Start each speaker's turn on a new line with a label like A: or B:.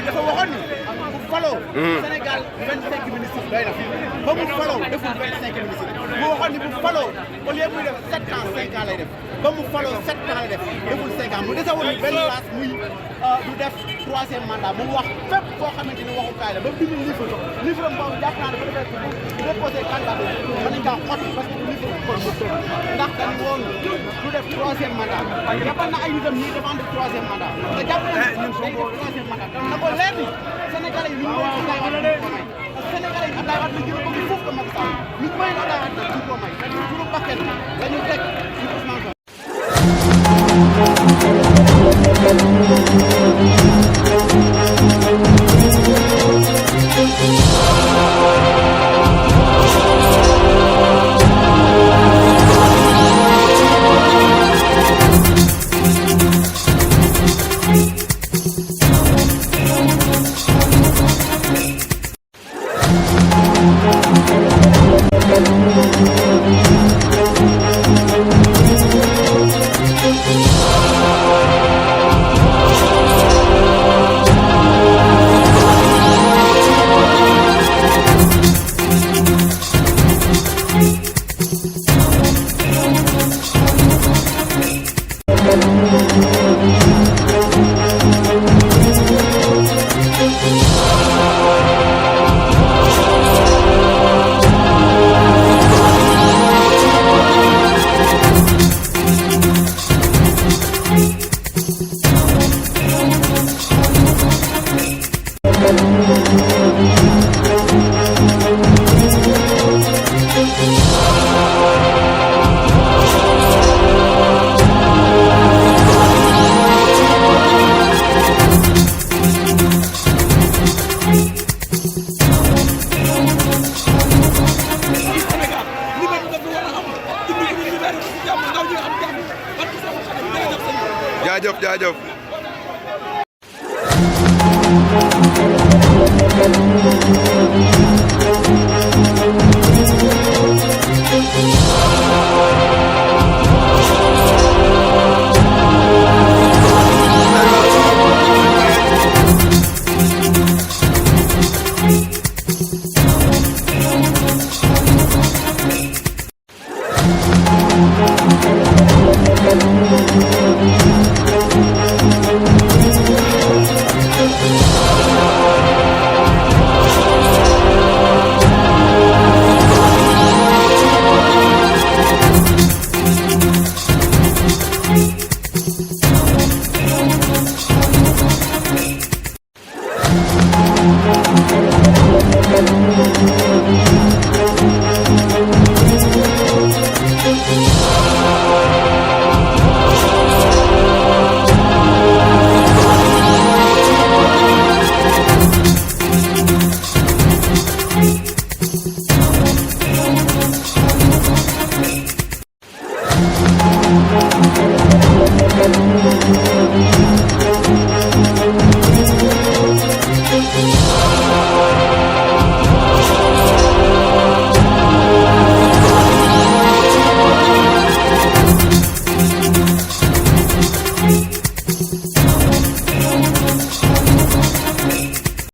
A: dafa waxoon ni bu faloo Sénégal 25 ministres doy na ba mu faloo deful 25 ministres mu waxoon ni bu faloo au lieu muy def 7 ans 5 ans lay def ba mu faloo 7 ans lay def deful 5 ans mu dese woon benn place muy du def 3e mandat mu wax fépp foo xamante ni waxukaay la ba bind livre boobu jàpp naa dafa defee bu déposé candidat bi mën nañ kaa xot parce que livre kon mu tëb ndax dañu woon du def 3e mandat jàppal na ay nitam ñuy demande 3e mandat te jàpp na day def 3e mandat na ko leer ni Sénégalais yi li ñu Abdoulaye Wade ko may Sénégalais yi Abdoulaye Wade la gën a bëgg foofu ko Macky Sall li may Abdoulaye Wade nag duñ ko may suñu bakkan la ñu teg ci Ousmane
B: jaajëf jaajëf